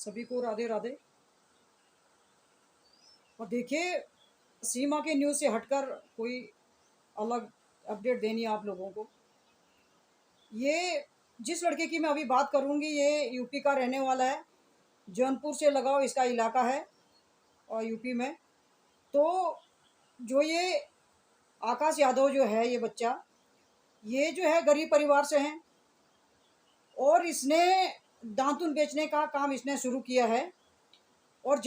सभी को राधे राधे। और देखिए, सीमा के न्यूज़ से हटकर कोई अलग अपडेट देनी है आप लोगों को। ये जिस लड़के की मैं अभी बात करूंगी ये यूपी का रहने वाला है। जौनपुर से लगाव इसका इलाका है और यूपी में। तो जो ये आकाश यादव जो है ये बच्चा, ये जो है गरीब परिवार से है और इसने दातुन बेचने का काम इसने शुरू किया है। और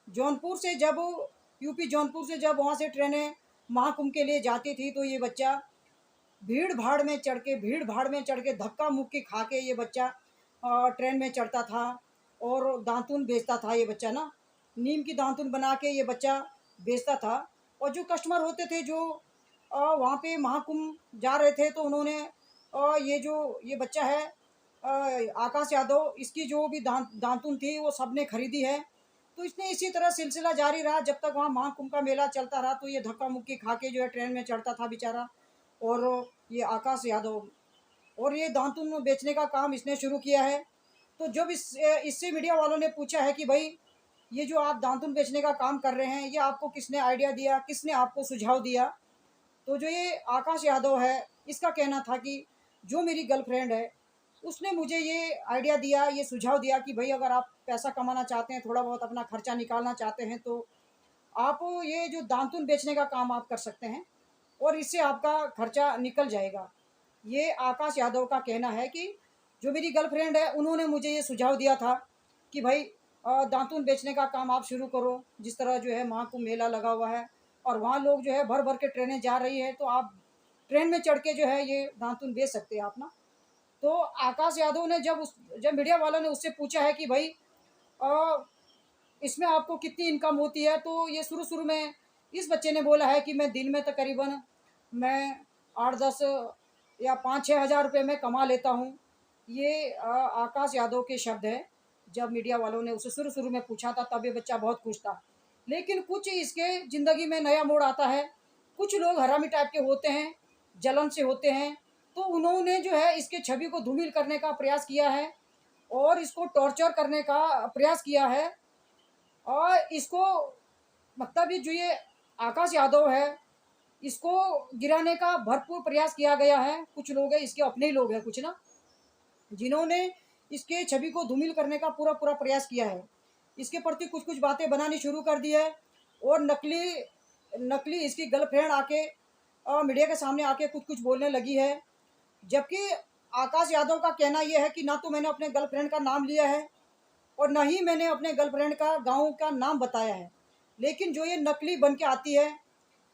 जौनपुर से जब यूपी जौनपुर से जब वहाँ से ट्रेनें महाकुंभ के लिए जाती थी तो ये बच्चा भीड़ भाड़ में चढ़ के धक्का मुक्की खा के ये बच्चा ट्रेन में चढ़ता था और दातुन बेचता था। ये बच्चा ना नीम की दातुन बना के ये बच्चा बेचता था। और जो कस्टमर होते थे जो वहाँ पे महाकुंभ जा रहे थे तो उन्होंने ये बच्चा है आकाश यादव, इसकी जो भी दातुन थी वो सब ने खरीदी है। तो इसने इसी तरह सिलसिला जारी रहा जब तक वहाँ महाकुंभ का मेला चलता रहा। तो ये धक्का मुक्की खा के जो है ट्रेन में चढ़ता था बेचारा। और ये आकाश यादव और ये दातुन बेचने का काम इसने शुरू किया है। तो जब इससे मीडिया वालों ने पूछा है कि भाई ये जो आप दातुन बेचने का काम कर रहे हैं ये आपको किसने आइडिया दिया, किसने आपको सुझाव दिया। तो जो ये आकाश यादव है इसका कहना था कि जो मेरी गर्लफ्रेंड है उसने मुझे ये आइडिया दिया, ये सुझाव दिया कि भाई अगर आप पैसा कमाना चाहते हैं, थोड़ा बहुत अपना खर्चा निकालना चाहते हैं तो आप ये जो दातुन बेचने का काम आप कर सकते हैं और इससे आपका खर्चा निकल जाएगा। ये आकाश यादव का कहना है कि जो मेरी गर्लफ्रेंड है उन्होंने मुझे ये सुझाव दिया था कि भाई दातुन बेचने का काम आप शुरू करो। जिस तरह जो है महाकुंभ मेला लगा हुआ है और वहाँ लोग जो है भर भर के ट्रेनें जा रही है तो आप ट्रेन में चढ़ के जो है ये दातुन बेच सकते हैं आप ना। तो आकाश यादव ने जब मीडिया वालों ने उससे पूछा है कि भाई अ, इसमें आपको कितनी इनकम होती है, तो ये शुरू में इस बच्चे ने बोला है कि मैं दिन में तकरीबन मैं 8-10 या 5-6 हज़ार रुपये में कमा लेता हूँ। ये आकाश यादव के शब्द हैं। जब मीडिया वालों ने उसे शुरू में पूछा था तब ये बच्चा बहुत खुश था। लेकिन कुछ इसके ज़िंदगी में नया मोड़ आता है। कुछ लोग हरामी टाइप के होते हैं, जलन से होते हैं, तो उन्होंने जो है इसके छवि को धूमिल करने का प्रयास किया है और इसको टॉर्चर करने का प्रयास किया है। और इसको मतलब ये जो ये आकाश यादव है इसको गिराने का भरपूर प्रयास किया गया है। कुछ लोग हैं इसके अपने ही लोग हैं कुछ ना, जिन्होंने इसके छवि को धूमिल करने का पूरा प्रयास किया है। इसके प्रति कुछ बातें बनानी शुरू कर दी है और नकली नकली इसकी गर्लफ्रेंड आके मीडिया के सामने आके कुछ बोलने लगी है। जबकि आकाश यादव का कहना यह है कि ना तो मैंने अपने गर्लफ्रेंड का नाम लिया है और ना ही मैंने अपने गर्लफ्रेंड का गांव का नाम बताया है। लेकिन जो ये नकली बन के आती है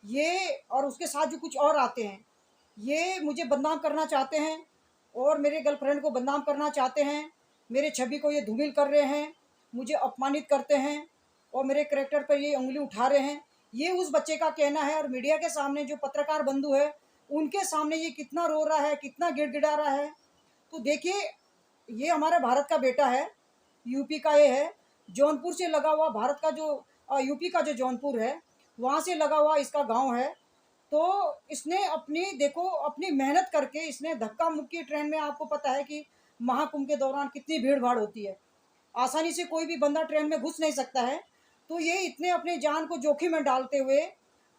ये और उसके साथ जो कुछ और आते हैं ये मुझे बदनाम करना चाहते हैं और मेरे गर्लफ्रेंड को बदनाम करना चाहते हैं। मेरे छवि को ये धूमिल कर रहे हैं, मुझे अपमानित करते हैं और मेरे करैक्टर पर ये उंगली उठा रहे हैं। ये उस बच्चे का कहना है। और मीडिया के सामने जो पत्रकार बंधु है उनके सामने ये कितना रो रहा है, कितना गिड़गिड़ा रहा है। तो देखिए, ये हमारे भारत का बेटा है, यूपी का ये है, जौनपुर से लगा हुआ भारत का जो यूपी का जो जौनपुर है वहाँ से लगा हुआ इसका गांव है। तो इसने अपनी मेहनत करके इसने धक्का मुक्की ट्रेन में, आपको पता है कि महाकुंभ के दौरान कितनी भीड़ भाड़ होती है, आसानी से कोई भी बंदा ट्रेन में घुस नहीं सकता है। तो ये इतने अपने जान को जोखिम में डालते हुए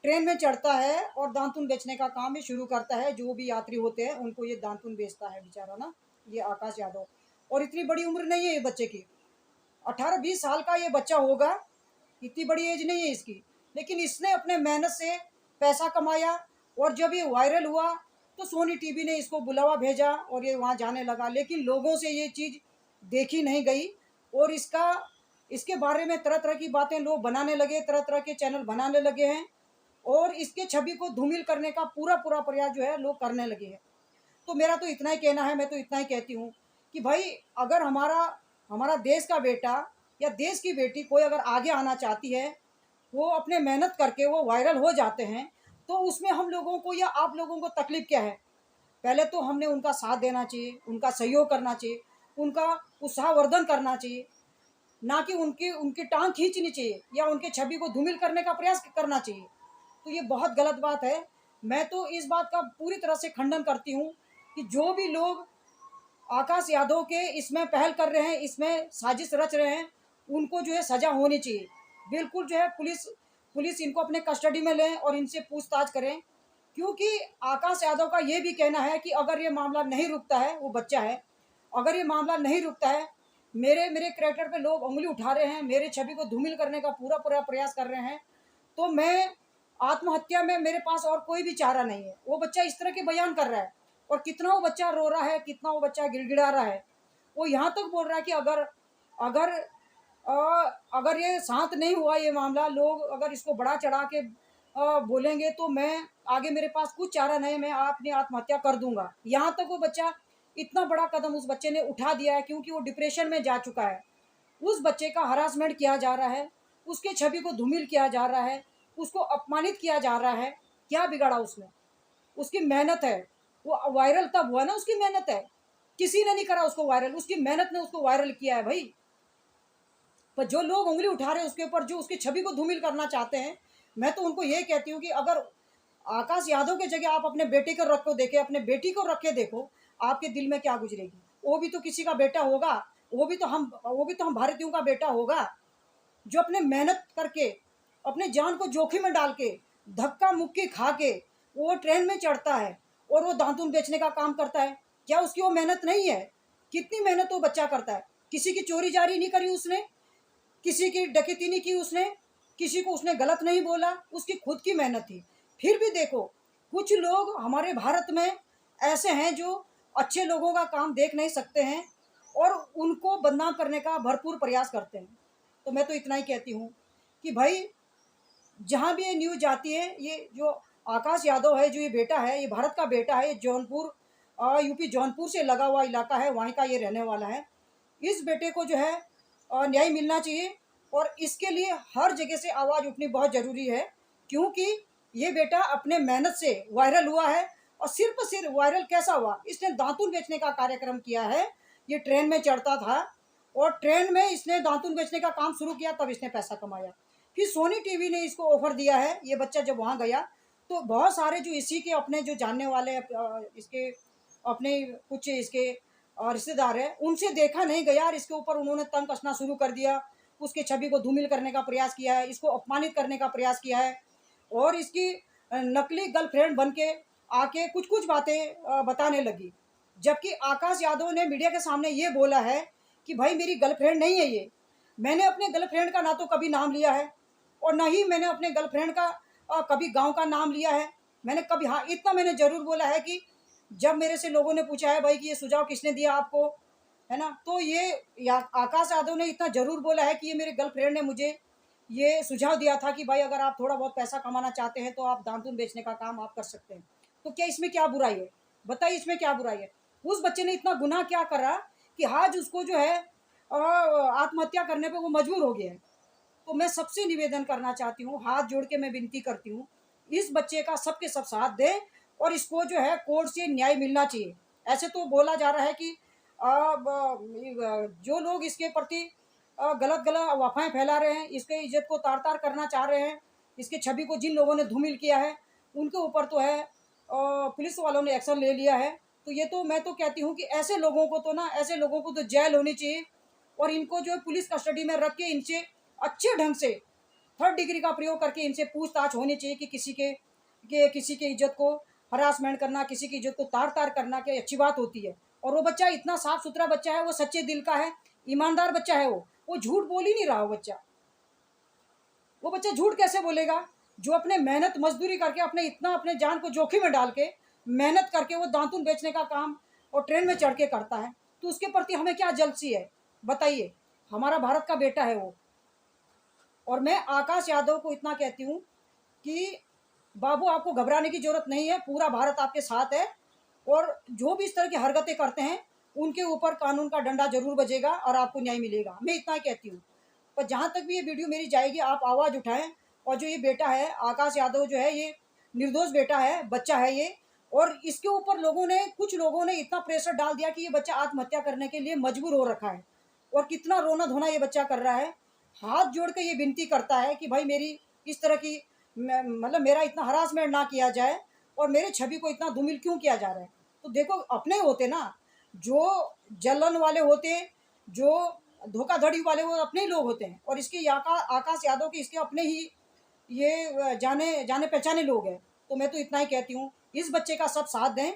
ट्रेन में चढ़ता है और दातुन बेचने का काम ये शुरू करता है। जो भी यात्री होते हैं उनको ये दातुन बेचता है बेचारा ना, ये आकाश यादव। और इतनी बड़ी उम्र नहीं है ये बच्चे की, 18-20 साल का ये बच्चा होगा, इतनी बड़ी एज नहीं है इसकी। लेकिन इसने अपने मेहनत से पैसा कमाया और जब ये वायरल हुआ तो सोनी टीवी ने इसको बुलावा भेजा और ये वहाँ जाने लगा। लेकिन लोगों से ये चीज़ देखी नहीं गई और इसके बारे में तरह तरह की बातें लोग बनाने लगे, तरह तरह के चैनल बनाने लगे हैं और इसके छवि को धूमिल करने का पूरा प्रयास जो है लोग करने लगे हैं। तो मेरा तो इतना ही कहना है, मैं तो इतना ही कहती हूँ कि भाई अगर हमारा हमारा देश का बेटा या देश की बेटी कोई अगर आगे आना चाहती है, वो अपने मेहनत करके वो वायरल हो जाते हैं, तो उसमें हम लोगों को या आप लोगों को तकलीफ़ क्या है? पहले तो हमने उनका साथ देना चाहिए, उनका सहयोग करना चाहिए, उनका उत्साहवर्धन करना चाहिए, ना कि उनकी उनकी टांग खींचनी चाहिए या उनके छवि को धूमिल करने का प्रयास करना चाहिए। तो ये बहुत गलत बात है। मैं तो इस बात का पूरी तरह से खंडन करती हूँ कि जो भी लोग आकाश यादव के इसमें पहल कर रहे हैं, इसमें साजिश रच रहे हैं, उनको जो है सज़ा होनी चाहिए। बिल्कुल जो है पुलिस इनको अपने कस्टडी में लें और इनसे पूछताछ करें, क्योंकि आकाश यादव का ये भी कहना है कि अगर ये मामला नहीं रुकता है, वो बच्चा है, अगर ये मामला नहीं रुकता है, मेरे मेरे कैरेक्टर पे लोग उंगली उठा रहे हैं, मेरे छवि को धूमिल करने का पूरा पूरा प्रयास कर रहे हैं, तो मैं आत्महत्या में मेरे पास और कोई भी चारा नहीं है। वो बच्चा इस तरह के बयान कर रहा है और कितना वो बच्चा रो रहा है, कितना वो बच्चा गिड़गिड़ा रहा है। वो यहाँ तक बोल रहा है कि अगर अ, अगर ये शांत नहीं हुआ ये मामला, लोग अगर इसको बढ़ा चढ़ा के बोलेंगे तो मैं आगे मेरे पास कुछ चारा नहीं, मैं अपनी आत्महत्या कर दूंगा। यहाँ तक वो बच्चा इतना बड़ा कदम उस बच्चे ने उठा दिया है, क्योंकि वो डिप्रेशन में जा चुका है। उस बच्चे का हरासमेंट किया जा रहा है, उसके छवि को धूमिल किया जा रहा है, उसको अपमानित किया जा रहा है। क्या बिगाड़ा उसने? उसकी मेहनत है, वो वायरल तब हुआ ना, उसकी मेहनत है। किसी ने नहीं करा उसको वायरल, उसकी मेहनत ने उसको वायरल किया है भाई। पर जो लोग उंगली उठा रहे हैं उसके ऊपर, जो उसकी छवि को धूमिल करना चाहते हैं, मैं तो उनको ये कहती हूँ कि अगर आकाश यादव की जगह आप अपने बेटे को रख को देखे, अपने बेटी को रख के देखो, आपके दिल में क्या गुजरेगी। वो भी तो किसी का बेटा होगा, वो भी तो हम भारतीयों का बेटा होगा, जो अपने मेहनत करके, अपने जान को जोखिम में डाल के, धक्का मुक्की खा के वो ट्रेन में चढ़ता है और वो दातून बेचने का काम करता है। क्या उसकी वो मेहनत नहीं है? कितनी मेहनत वो बच्चा करता है। किसी की चोरी जारी नहीं करी उसने, किसी की डकैती नहीं की उसने, किसी को उसने गलत नहीं बोला, उसकी खुद की मेहनत थी। फिर भी देखो, कुछ लोग हमारे भारत में ऐसे हैं जो अच्छे लोगों का काम देख नहीं सकते हैं और उनको बदनाम करने का भरपूर प्रयास करते हैं। तो मैं तो इतना ही कहती हूँ कि भाई, जहाँ भी ये न्यूज़ जाती है, ये जो आकाश यादव है, जो ये बेटा है, ये भारत का बेटा है, ये जौनपुर यूपी जौनपुर से लगा हुआ इलाका है, वहीं का ये रहने वाला है। इस बेटे को जो है न्याय मिलना चाहिए और इसके लिए हर जगह से आवाज़ उठनी बहुत ज़रूरी है, क्योंकि ये बेटा अपने मेहनत से वायरल हुआ है। और सिर्फ वायरल कैसा हुआ, इसने दातुन बेचने का कार्यक्रम किया है। ये ट्रेन में चढ़ता था और ट्रेन में इसने दातुन बेचने का काम शुरू किया, तब इसने पैसा कमाया। फिर सोनी टीवी ने इसको ऑफर दिया है। ये बच्चा जब वहाँ गया तो बहुत सारे जो इसी के अपने जो जानने वाले इसके अपने कुछ इसके रिश्तेदार हैं, उनसे देखा नहीं गया और इसके ऊपर उन्होंने तंग कसना शुरू कर दिया। उसके छवि को धूमिल करने का प्रयास किया है, इसको अपमानित करने का प्रयास किया है और इसकी नकली गर्लफ्रेंड बन के आके कुछ कुछ बातें बताने लगी। जबकि आकाश यादव ने मीडिया के सामने ये बोला है कि भाई मेरी गर्लफ्रेंड नहीं है ये, मैंने अपने गर्लफ्रेंड का ना तो कभी नाम लिया है और ना ही मैंने अपने गर्लफ्रेंड का कभी गांव का नाम लिया है। मैंने कभी, हाँ इतना मैंने ज़रूर बोला है कि जब मेरे से लोगों ने पूछा है भाई कि ये सुझाव किसने दिया आपको, है ना, तो आकाश यादव ने इतना ज़रूर बोला है कि ये मेरे गर्लफ्रेंड ने मुझे ये सुझाव दिया था कि भाई अगर आप थोड़ा बहुत पैसा कमाना चाहते हैं तो आप दातुन बेचने का काम आप कर सकते हैं। तो क्या इसमें क्या बुराई है? बताइए, इसमें क्या बुराई है? उस बच्चे ने इतना गुनाह क्या करा कि आज उसको जो है आत्महत्या करने पे वो मजबूर हो गया है। तो मैं सबसे निवेदन करना चाहती हूँ, हाथ जोड़ के मैं विनती करती हूँ, इस बच्चे का सबके सब साथ दें और इसको जो है कोर्ट से न्याय मिलना चाहिए। ऐसे तो बोला जा रहा है कि जो लोग इसके प्रति गलत गलत अफवाहें फैला रहे हैं, इसके इज्जत को तार तार करना चाह रहे हैं, इसके छवि को जिन लोगों ने धूमिल किया है उनके ऊपर तो है पुलिस वालों ने एक्शन ले लिया है। तो ये तो मैं तो कहती हूँ कि ऐसे लोगों को तो जेल होनी चाहिए और इनको जो है पुलिस कस्टडी में रख के इनसे अच्छे ढंग से थर्ड डिग्री का प्रयोग करके इनसे पूछताछ होनी चाहिए कि किसी के इज्जत को हरासमेंट करना, किसी की इज्जत को तार तार करना क्या अच्छी बात होती है। और वो बच्चा इतना साफ सुथरा बच्चा है, वो सच्चे दिल का है, ईमानदार बच्चा है, वो झूठ बोल ही नहीं रहा। वो बच्चा झूठ कैसे बोलेगा जो अपने मेहनत मजदूरी करके अपने जान को जोखिम में डाल के मेहनत करके वो दातुन बेचने का काम और ट्रेन में चढ़ के करता है। तो उसके प्रति हमें क्या जलसी है बताइए? हमारा भारत का बेटा है वो। और मैं आकाश यादव को इतना कहती हूँ कि बाबू आपको घबराने की जरूरत नहीं है, पूरा भारत आपके साथ है और जो भी इस तरह की हरकतें करते हैं उनके ऊपर कानून का डंडा जरूर बजेगा और आपको न्याय मिलेगा। मैं इतना ही कहती हूँ। पर जहाँ तक भी ये वीडियो मेरी जाएगी आप आवाज़ उठाएं और जो ये बेटा है आकाश यादव जो है ये निर्दोष बेटा है, बच्चा है ये, और इसके ऊपर कुछ लोगों ने इतना प्रेशर डाल दिया कि ये बच्चा आत्महत्या करने के लिए मजबूर हो रखा है और कितना रोना धोना ये बच्चा कर रहा है। हाथ जोड़ के ये विनती करता है कि भाई मेरी इस तरह की मतलब मेरा इतना हरासमेंट ना किया जाए और मेरे छवि को इतना धूमिल क्यों किया जा रहा है। तो देखो, अपने होते ना, जो जलन वाले होते हैं, जो धोखाधड़ी वाले, वो अपने ही लोग होते हैं। और इसके आकाश यादव के इसके अपने ही ये जाने जाने पहचाने लोग हैं। तो मैं तो इतना ही कहती हूँ, इस बच्चे का सब साथ दें।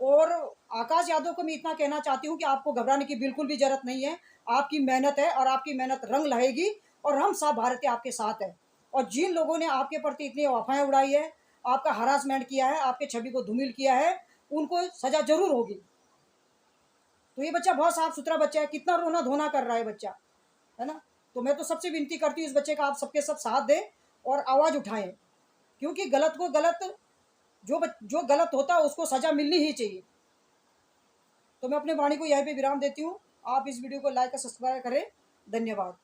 और आकाश यादव को मैं इतना कहना चाहती हूँ कि आपको घबराने की बिल्कुल भी जरूरत नहीं है। आपकी मेहनत है और आपकी मेहनत रंग लाएगी, और हम सब भारतीय आपके साथ हैं। और जिन लोगों ने आपके प्रति इतनी अफवाहें उड़ाई है, आपका हरासमेंट किया है, आपके छवि को धूमिल किया है, उनको सजा जरूर होगी। तो ये बच्चा बहुत साफ सुथरा बच्चा है, कितना रोना धोना कर रहा है बच्चा, है ना। तो मैं तो सबसे विनती करती हूँ, इस बच्चे का आप सबके सब साथ दें और आवाज़ उठाएं, क्योंकि गलत को गलत, जो गलत होता है उसको सजा मिलनी ही चाहिए। तो मैं अपने वाणी को यहीं पे विराम देती हूँ। आप इस वीडियो को लाइक और सब्सक्राइब करें। धन्यवाद।